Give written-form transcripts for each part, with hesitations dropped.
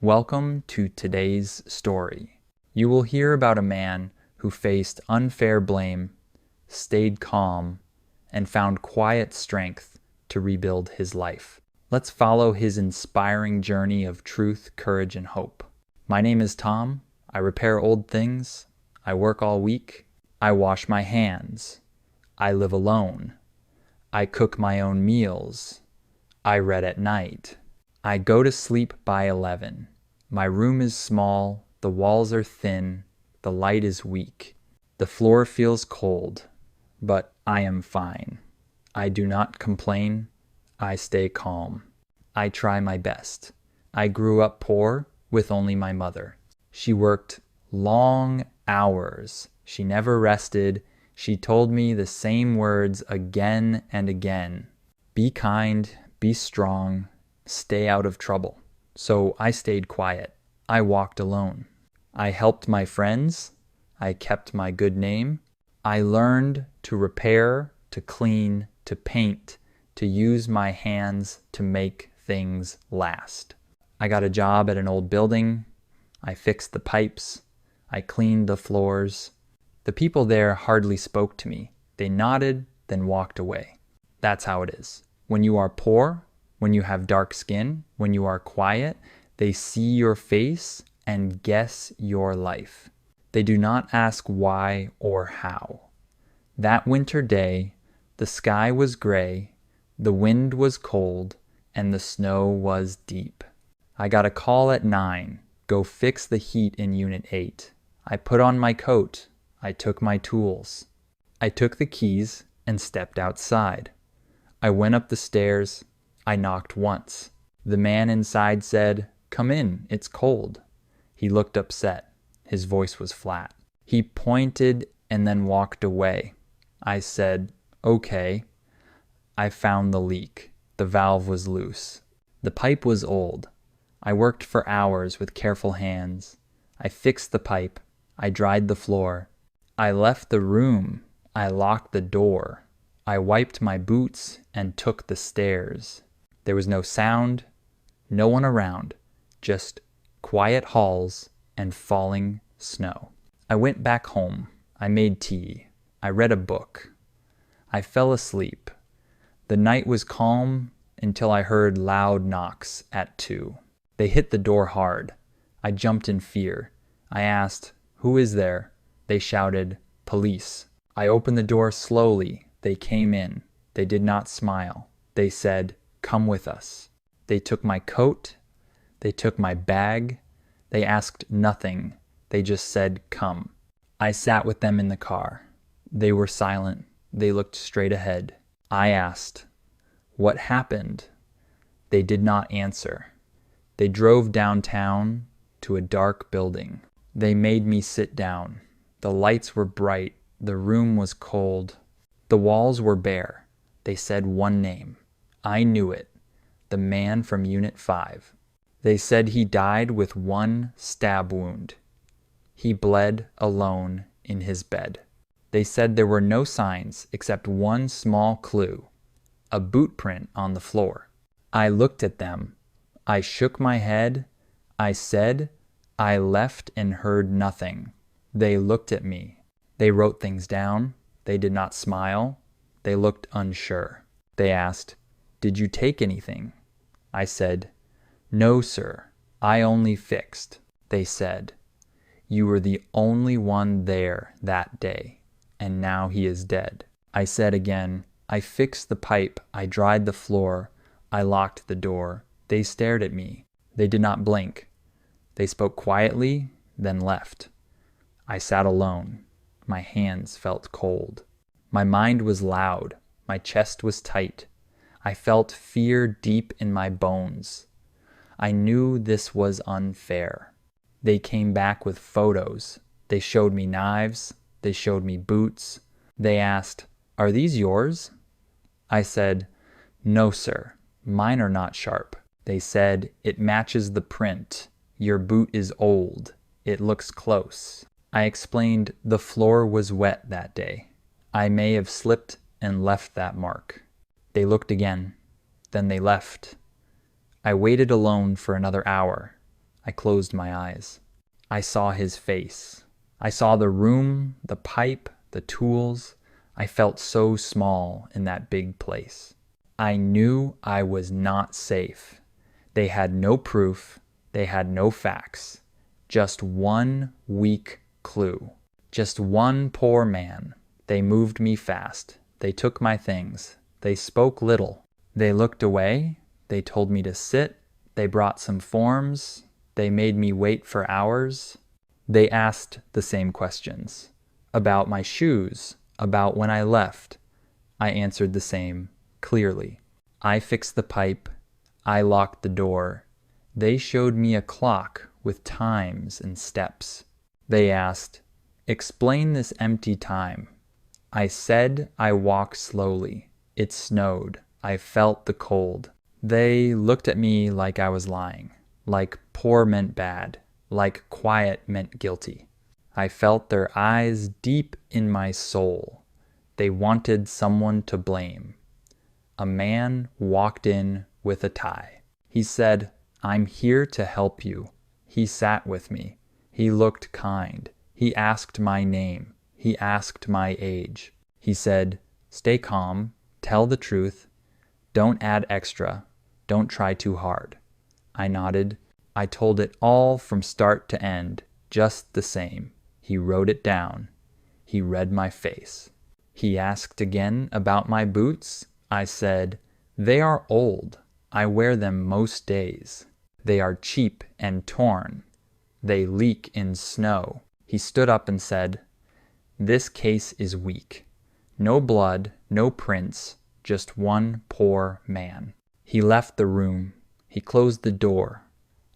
Welcome to today's story. You will hear about a man who faced unfair blame, stayed calm, and found quiet strength to rebuild his life. Let's follow his inspiring journey of truth, courage, and hope. My name is Tom. I repair old things. I work all week. I wash my hands. I live alone. I cook my own meals. I read at night. I go to sleep by 11. My room is small, the walls are thin, the light is weak. The floor feels cold, but I am fine. I do not complain. I stay calm. I try my best. I grew up poor with only my mother. She worked long hours. She never rested. She told me the same words again and again. Be kind, be strong, stay out of trouble. So I stayed quiet. I walked alone. I helped my friends. I kept my good name. I learned to repair, to clean, to paint, to use my hands to make things last. I got a job at an old building. I fixed the pipes. I cleaned the floors. The people there hardly spoke to me. They nodded, then walked away. That's how it is. When you are poor, when you have dark skin, when you are quiet, they see your face and guess your life. They do not ask why or how. That winter day, the sky was gray, the wind was cold, and the snow was deep. I got a call at 9. Go fix the heat in Unit 8. I put on my coat. I took my tools. I took the keys and stepped outside. I went up the stairs. I knocked once. The man inside said, "Come in, it's cold." He looked upset. His voice was flat. He pointed and then walked away. I said, "Okay." I found the leak. The valve was loose. The pipe was old. I worked for hours with careful hands. I fixed the pipe. I dried the floor. I left the room. I locked the door. I wiped my boots and took the stairs. There was no sound, no one around, just quiet halls and falling snow. I went back home. I made tea. I read a book. I fell asleep. The night was calm until I heard loud knocks at 2. They hit the door hard. I jumped in fear. I asked, "Who is there?" They shouted, "Police." I opened the door slowly. They came in. They did not smile. They said, "Come with us." They took my coat. They took my bag. They asked nothing. They just said, "Come." I sat with them in the car. They were silent. They looked straight ahead. I asked, "What happened?" They did not answer. They drove downtown to a dark building. They made me sit down. The lights were bright. The room was cold. The walls were bare. They said one name. I knew it. The man from Unit 5. They said he died with one stab wound. He bled alone in his bed. They said there were no signs except one small clue, a boot print on the floor. I looked at them. I shook my head. I said, "I left and heard nothing." They looked at me. They wrote things down. They did not smile. They looked unsure. They asked, "Did you take anything?" I said, "No, sir. I only fixed." They said, "You were the only one there that day, and now he is dead." I said again, "I fixed the pipe. I dried the floor. I locked the door." They stared at me. They did not blink. They spoke quietly, then left. I sat alone. My hands felt cold. My mind was loud. My chest was tight. I felt fear deep in my bones. I knew this was unfair. They came back with photos. They showed me knives. They showed me boots. They asked, "Are these yours?" I said, "No, sir. Mine are not sharp." They said, "It matches the print. Your boot is old. It looks close." I explained the floor was wet that day. I may have slipped and left that mark. They looked again. Then they left. I waited alone for another hour. I closed my eyes. I saw his face. I saw the room, the pipe, the tools. I felt so small in that big place. I knew I was not safe. They had no proof. They had no facts. Just one weak clue. Just one poor man. They moved me fast. They took my things. They spoke little. They looked away. They told me to sit. They brought some forms. They made me wait for hours. They asked the same questions. About my shoes. About when I left. I answered the same, clearly. I fixed the pipe. I locked the door. They showed me a clock with times and steps. They asked, "Explain this empty time." I said I walked slowly. It snowed. I felt the cold. They looked at me like I was lying, like poor meant bad, like quiet meant guilty. I felt their eyes deep in my soul. They wanted someone to blame. A man walked in with a tie. He said, "I'm here to help you." He sat with me. He looked kind. He asked my name. He asked my age. He said, "Stay calm. Tell the truth. Don't add extra. Don't try too hard." I nodded. I told it all from start to end, just the same. He wrote it down. He read my face. He asked again about my boots. I said, "They are old. I wear them most days. They are cheap and torn. They leak in snow." He stood up and said, "This case is weak. No blood, no prints, just one poor man." He left the room. He closed the door.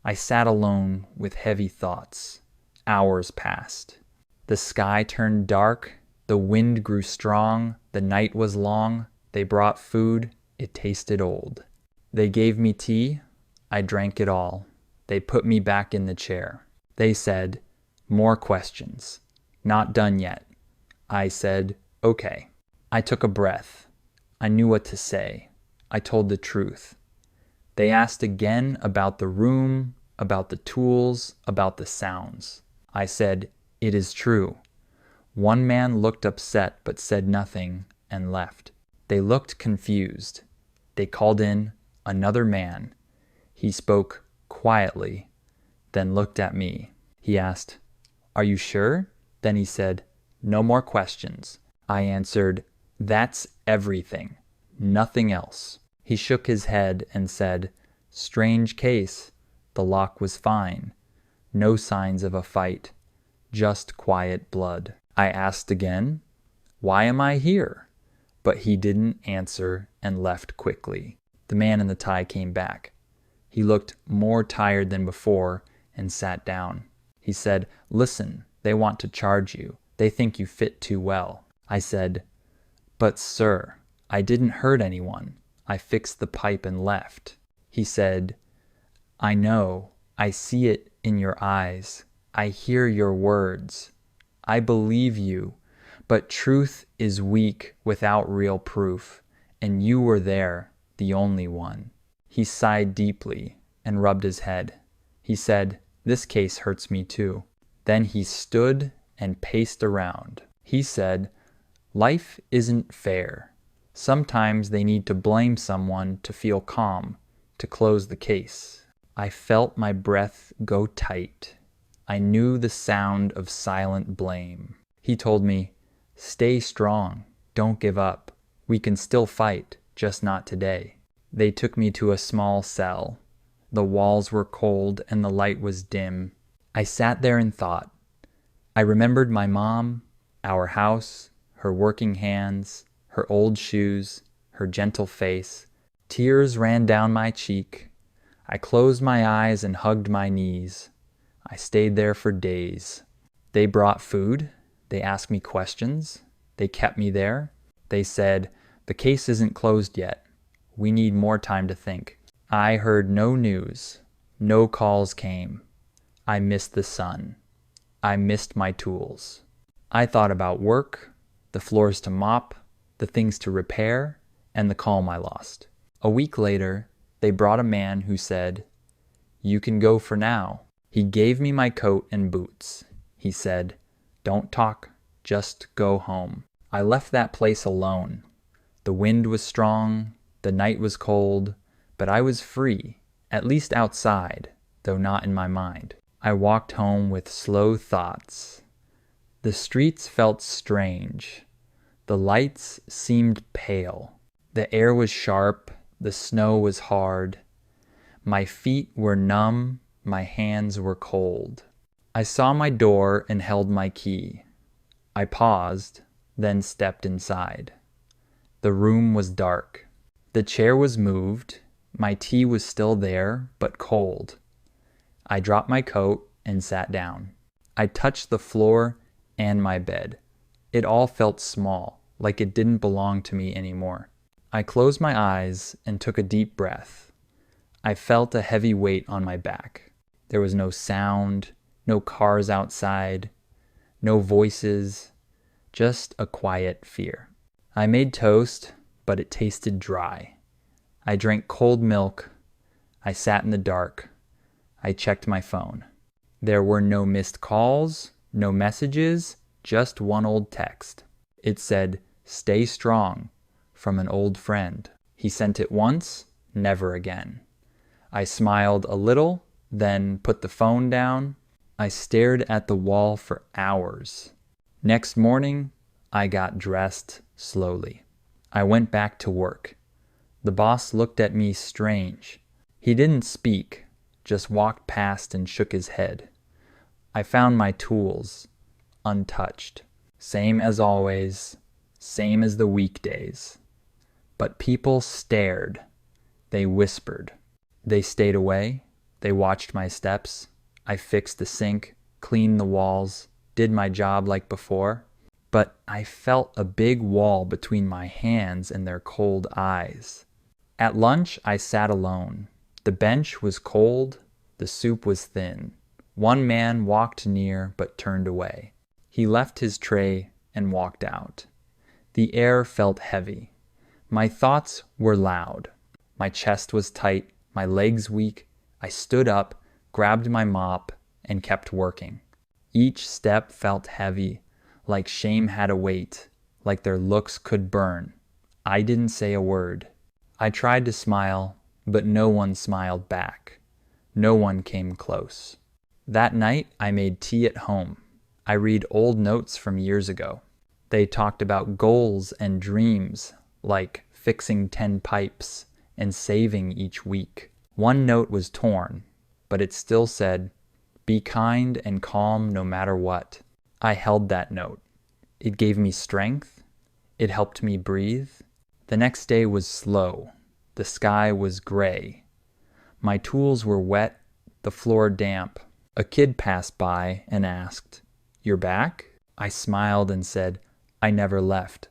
I sat alone with heavy thoughts. Hours passed. The sky turned dark. The wind grew strong. The night was long. They brought food. It tasted old. They gave me tea. I drank it all. They put me back in the chair. They said, "More questions. Not done yet." I said, "Okay." I took a breath. I knew what to say. I told the truth. They asked again about the room, about the tools, about the sounds. I said, "It is true." One man looked upset but said nothing and left. They looked confused. They called in another man. He spoke quietly, then looked at me. He asked, "Are you sure?" Then he said, "No more questions." I answered, "That's everything. Nothing else." He shook his head and said, "Strange case. The lock was fine. No signs of a fight. Just quiet blood." I asked again, "Why am I here?" But he didn't answer and left quickly. The man in the tie came back. He looked more tired than before and sat down. He said, "Listen, they want to charge you. They think you fit too well." I said, "But sir, I didn't hurt anyone. I fixed the pipe and left." He said, "I know. I see it in your eyes. I hear your words. I believe you. But truth is weak without real proof, and you were there, the only one." He sighed deeply and rubbed his head. He said, "This case hurts me too." Then he stood and paced around. He said, "Life isn't fair. Sometimes they need to blame someone to feel calm, to close the case." I felt my breath go tight. I knew the sound of silent blame. He told me, "Stay strong. Don't give up. We can still fight, just not today." They took me to a small cell. The walls were cold and the light was dim. I sat there and thought. I remembered my mom, our house, her working hands, her old shoes, her gentle face. Tears ran down my cheek. I closed my eyes and hugged my knees. I stayed there for days. They brought food. They asked me questions. They kept me there. They said, "The case isn't closed yet. We need more time to think." I heard no news. No calls came. I missed the sun. I missed my tools. I thought about work, the floors to mop, the things to repair, and the calm I lost. A week later, they brought a man who said, "You can go for now." He gave me my coat and boots. He said, "Don't talk, just go home." I left that place alone. The wind was strong, the night was cold, but I was free, at least outside, though not in my mind. I walked home with slow thoughts. The streets felt strange. The lights seemed pale. The air was sharp, the snow was hard. My feet were numb, my hands were cold. I saw my door and held my key. I paused, then stepped inside. The room was dark. The chair was moved. My tea was still there, but cold. I dropped my coat and sat down. I touched the floor and my bed. It all felt small, like it didn't belong to me anymore. I closed my eyes and took a deep breath. I felt a heavy weight on my back. There was no sound, no cars outside, no voices, just a quiet fear. I made toast, but it tasted dry. I drank cold milk. I sat in the dark. I checked my phone. There were no missed calls, no messages, just one old text. It said, "Stay strong," from an old friend. He sent it once, never again. I smiled a little, then put the phone down. I stared at the wall for hours. Next morning, I got dressed slowly. I went back to work. The boss looked at me strange. He didn't speak, just walked past and shook his head. I found my tools, untouched. Same as always, same as the weekdays. But people stared. They whispered. They stayed away. They watched my steps. I fixed the sink, cleaned the walls, did my job like before. But I felt a big wall between my hands and their cold eyes. At lunch, I sat alone. The bench was cold. The soup was thin. One man walked near but turned away. He left his tray and walked out. The air felt heavy. My thoughts were loud. My chest was tight, my legs weak. I stood up, grabbed my mop, and kept working. Each step felt heavy, like shame had a weight, like their looks could burn. I didn't say a word. I tried to smile, but no one smiled back. No one came close. That night, I made tea at home. I read old notes from years ago. They talked about goals and dreams, like fixing 10 pipes and saving each week. One note was torn, but it still said, "Be kind and calm no matter what." I held that note. It gave me strength. It helped me breathe. The next day was slow. The sky was gray. My tools were wet, the floor damp. A kid passed by and asked, "You're back?" I smiled and said, "I never left."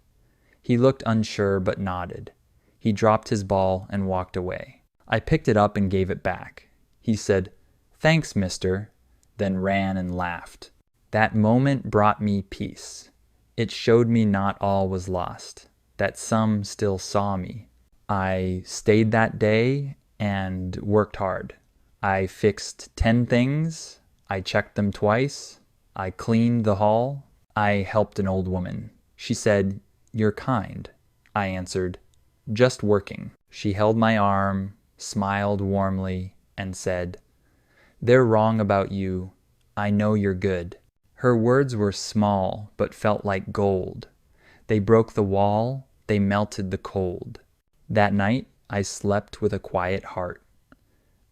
He looked unsure but nodded. He dropped his ball and walked away. I picked it up and gave it back. He said, "Thanks, mister," then ran and laughed. That moment brought me peace. It showed me not all was lost, that some still saw me. I stayed that day and worked hard. I fixed 10 things. I checked them twice. I cleaned the hall. I helped an old woman. She said, "You're kind." I answered, "Just working." She held my arm, smiled warmly, and said, "They're wrong about you. I know you're good." Her words were small, but felt like gold. They broke the wall. They melted the cold. That night, I slept with a quiet heart.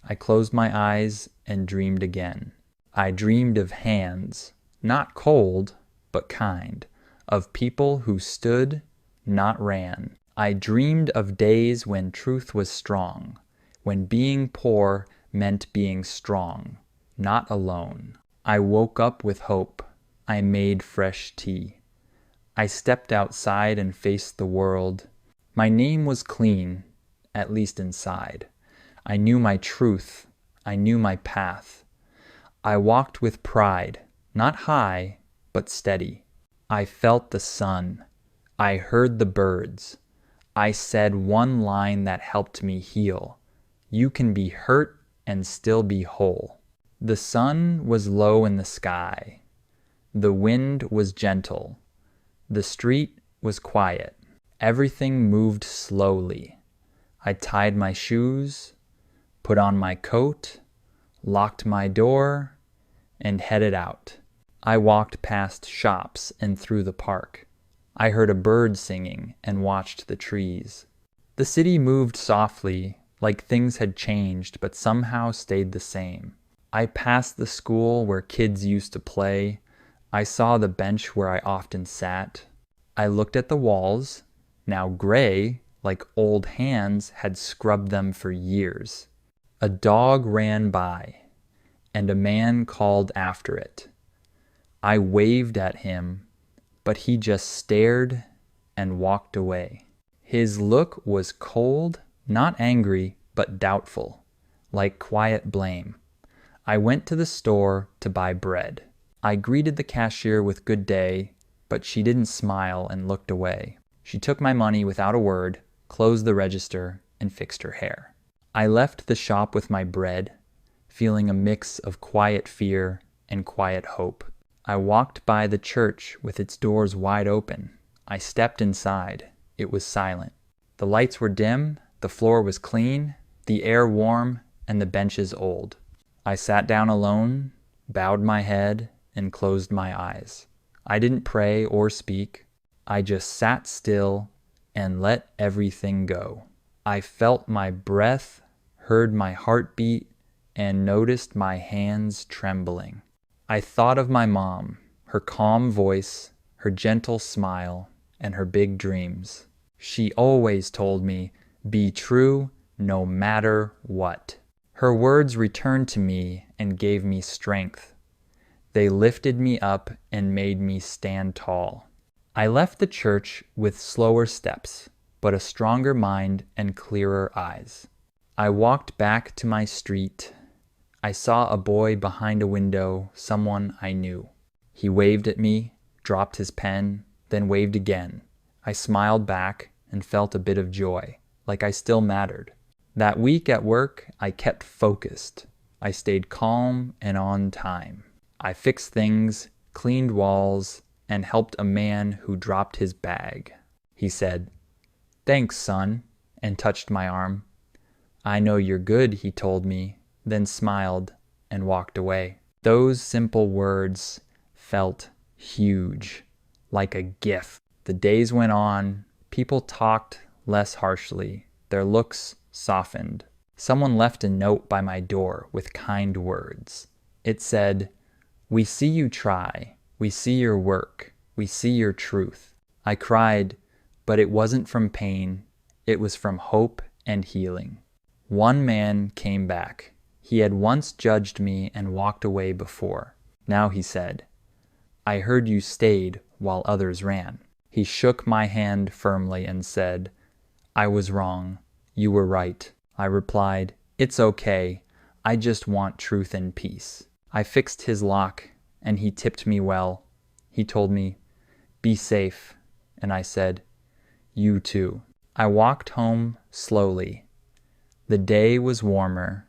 I closed my eyes and dreamed again. I dreamed of hands, not cold, but kind, of people who stood, not ran. I dreamed of days when truth was strong, when being poor meant being strong, not alone. I woke up with hope. I made fresh tea. I stepped outside and faced the world. My name was clean, at least inside. I knew my truth. I knew my path. I walked with pride, not high, but steady. I felt the sun. I heard the birds. I said one line that helped me heal. You can be hurt and still be whole. The sun was low in the sky. The wind was gentle. The street was quiet. Everything moved slowly. I tied my shoes, put on my coat, locked my door, and headed out. I walked past shops and through the park. I heard a bird singing and watched the trees. The city moved softly, like things had changed but somehow stayed the same. I passed the school where kids used to play. I saw the bench where I often sat. I looked at the walls, now gray, like old hands had scrubbed them for years. A dog ran by, and a man called after it. I waved at him, but he just stared and walked away. His look was cold, not angry, but doubtful, like quiet blame. I went to the store to buy bread. I greeted the cashier with good day, but she didn't smile and looked away. She took my money without a word, closed the register, and fixed her hair. I left the shop with my bread, feeling a mix of quiet fear and quiet hope. I walked by the church with its doors wide open. I stepped inside. It was silent. The lights were dim, the floor was clean, the air warm, and the benches old. I sat down alone, bowed my head, and closed my eyes. I didn't pray or speak. I just sat still and let everything go. I felt my breath, heard my heartbeat, and noticed my hands trembling. I thought of my mom, her calm voice, her gentle smile, and her big dreams. She always told me, "Be true no matter what." Her words returned to me and gave me strength. They lifted me up and made me stand tall. I left the church with slower steps, but a stronger mind and clearer eyes. I walked back to my street. I saw a boy behind a window, someone I knew. He waved at me, dropped his pen, then waved again. I smiled back and felt a bit of joy, like I still mattered. That week at work, I kept focused. I stayed calm and on time. I fixed things, cleaned walls, and helped a man who dropped his bag. He said, "Thanks, son," and touched my arm. "I know you're good," he told me, then smiled and walked away. Those simple words felt huge, like a gift. The days went on. People talked less harshly. Their looks softened. Someone left a note by my door with kind words. It said, "We see you try. We see your work. We see your truth." I cried, but it wasn't from pain. It was from hope and healing. One man came back. He had once judged me and walked away before. Now he said, "I heard you stayed while others ran." He shook my hand firmly and said, "I was wrong. You were right." I replied, "It's okay. I just want truth and peace." I fixed his lock, and he tipped me well. He told me, "Be safe," and I said, "You too." I walked home slowly. The day was warmer,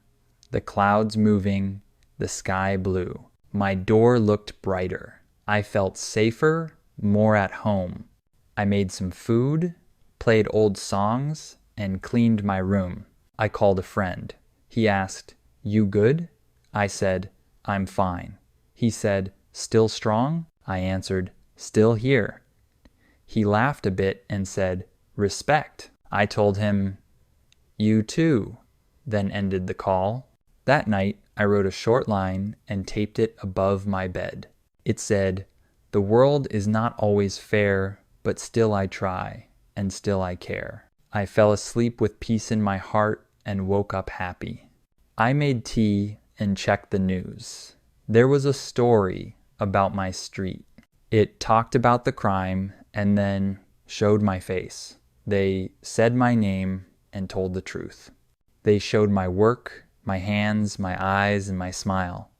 the clouds moving, the sky blue. My door looked brighter. I felt safer, more at home. I made some food, played old songs, and cleaned my room. I called a friend. He asked, "You good?" I said, "I'm fine." He said, "Still strong?" I answered, "Still here." He laughed a bit and said, "Respect." I told him, "You too," then ended the call. That night, I wrote a short line and taped it above my bed. It said, "The world is not always fair, but still I try, and still I care." I fell asleep with peace in my heart and woke up happy. I made tea and checked the news. There was a story about my street. It talked about the crime and then showed my face. They said my name and told the truth. They showed my work, my hands, my eyes, and my smile.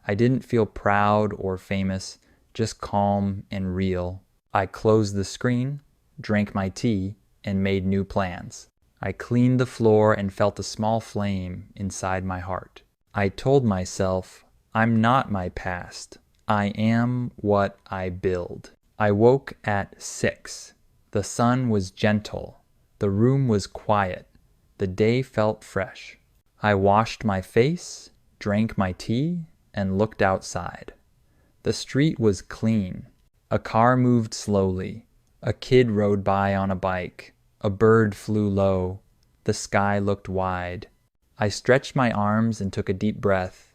I didn't feel proud or famous, just calm and real. I closed the screen, drank my tea, and made new plans. I cleaned the floor and felt a small flame inside my heart. I told myself, I'm not my past. I am what I build. I woke at 6. The sun was gentle. The room was quiet. The day felt fresh. I washed my face, drank my tea, and looked outside. The street was clean. A car moved slowly. A kid rode by on a bike. A bird flew low. The sky looked wide. I stretched my arms and took a deep breath.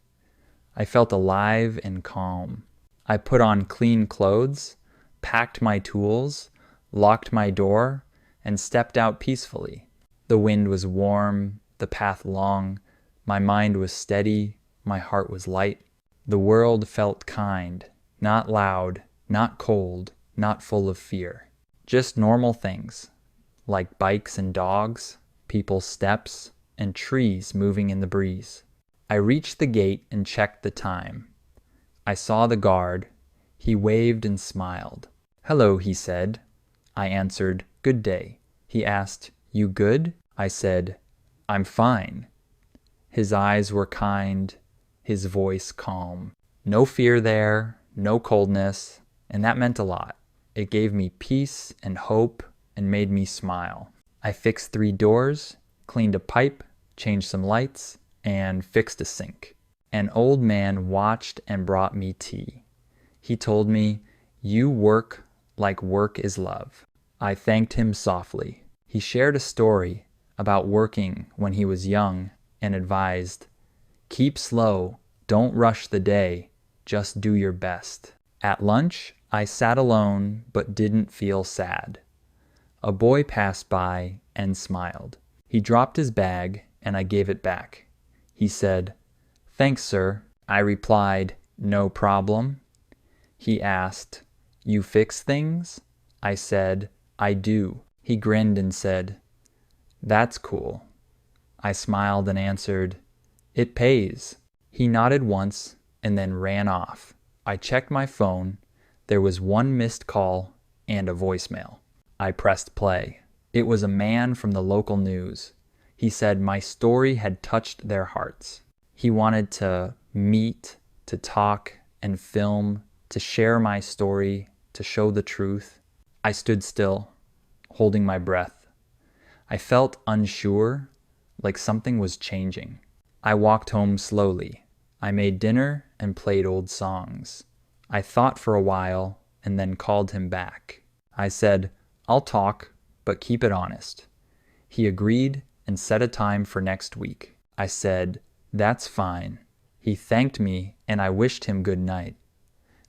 I felt alive and calm. I put on clean clothes, packed my tools, locked my door, and stepped out peacefully. The wind was warm, the path long, my mind was steady, my heart was light. The world felt kind, not loud, not cold, not full of fear. Just normal things, like bikes and dogs, people's steps, and trees moving in the breeze. I reached the gate and checked the time. I saw the guard. He waved and smiled. "Hello," he said. I answered, "Good day." He asked, "You good?" I said, "I'm fine." His eyes were kind, his voice calm. No fear there, no coldness, and that meant a lot. It gave me peace and hope and made me smile. I fixed 3 doors, cleaned a pipe, changed some lights, and fixed a sink. An old man watched and brought me tea. He told me, "You work like work is love." I thanked him softly. He shared a story about working when he was young and advised, "Keep slow, don't rush the day, just do your best." At lunch, I sat alone but didn't feel sad. A boy passed by and smiled. He dropped his bag and I gave it back. He said, "Thanks, sir." I replied, "No problem." He asked, "You fix things?" I said, "I do." He grinned and said, "That's cool." I smiled and answered, "It pays." He nodded once and then ran off. I checked my phone. There was 1 missed call and a voicemail. I pressed play. It was a man from the local news. He said my story had touched their hearts. He wanted to meet, to talk and film, to share my story, to show the truth. I stood still, holding my breath. I felt unsure, like something was changing. I walked home slowly. I made dinner and played old songs. I thought for a while and then called him back. I said, "I'll talk, but keep it honest." He agreed and set a time for next week. I said, "That's fine." He thanked me and I wished him good night.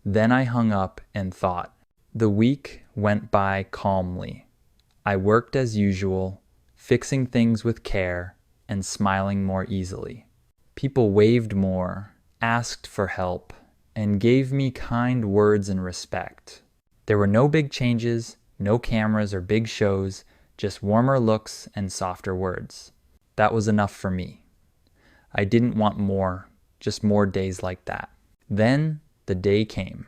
Then I hung up and thought. The week went by calmly. I worked as usual, fixing things with care and smiling more easily. People waved more, asked for help, and gave me kind words and respect. There were no big changes, no cameras or big shows, just warmer looks and softer words. That was enough for me. I didn't want more, just more days like that. Then the day came.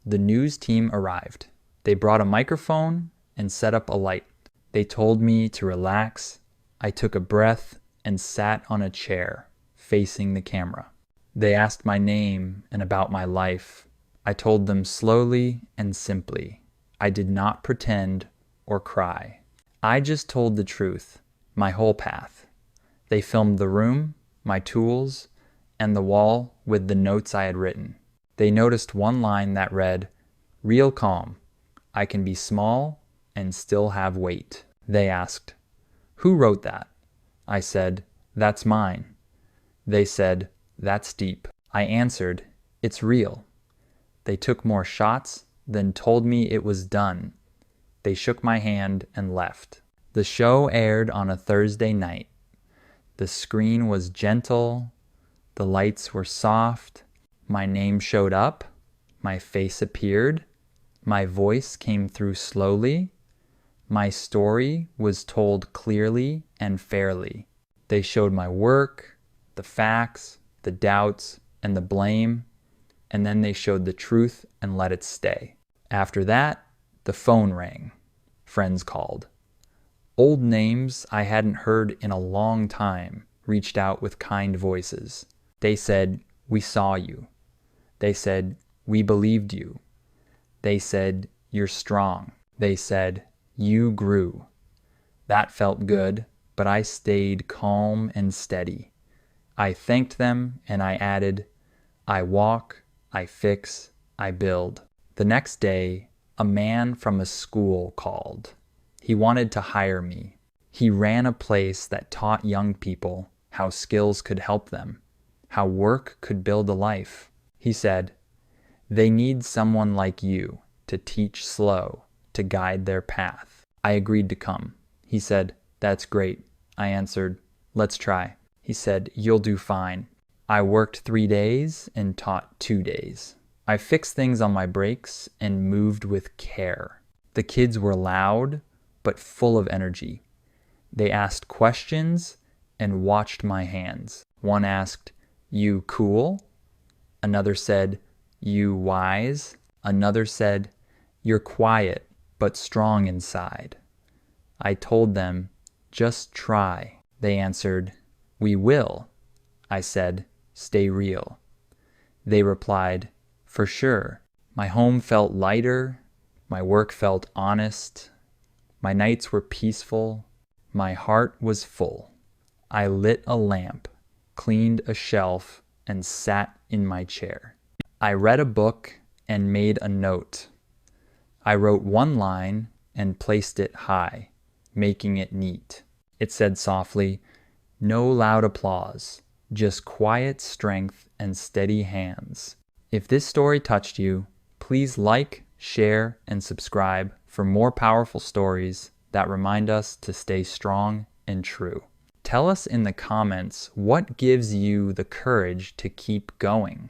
The news team arrived. They brought a microphone and set up a light. They told me to relax. I took a breath and sat on a chair, facing the camera. They asked my name and about my life. I told them slowly and simply. I did not pretend or cry. I just told the truth, my whole path. They filmed the room, my tools, and the wall with the notes I had written. They noticed one line that read, "Real calm. I can be small and still have weight." They asked, "Who wrote that?" I said, "That's mine." They said, "That's deep." I answered, "It's real." They took more shots, then told me it was done. They shook my hand and left. The show aired on a Thursday night. The screen was gentle. The lights were soft. My name showed up. My face appeared. My voice came through slowly. My story was told clearly and fairly. They showed my work, the facts, the doubts, and the blame, and then they showed the truth and let it stay. After that, the phone rang. Friends called. Old names I hadn't heard in a long time reached out with kind voices. They said, "We saw you. They said, "We believed you." They said, "You're strong." They said, "You grew." That felt good, but I stayed calm and steady. I thanked them and I added, "I walk, I fix, I build." The next day, a man from a school called. He wanted to hire me. He ran a place that taught young people how skills could help them, how work could build a life. He said, "They need someone like you to teach slow, to guide their path." I agreed to come. He said, "That's great." I answered, "Let's try." He said, "You'll do fine." I worked 3 days and taught 2 days. I fixed things on my breaks and moved with care. The kids were loud, but full of energy. They asked questions and watched my hands. One asked, "You cool?" Another said, "You wise?" Another said, "You're quiet, but strong inside." I told them, "Just try." They answered, "We will." I said, "Stay real." They replied, "For sure." My home felt lighter. My work felt honest. My nights were peaceful. My heart was full. I lit a lamp, cleaned a shelf, and sat in my chair. I read a book and made a note. I wrote one line and placed it high, making it neat. It said softly, "No loud applause, just quiet strength and steady hands." If this story touched you, please like, share, and subscribe for more powerful stories that remind us to stay strong and true. Tell us in the comments what gives you the courage to keep going.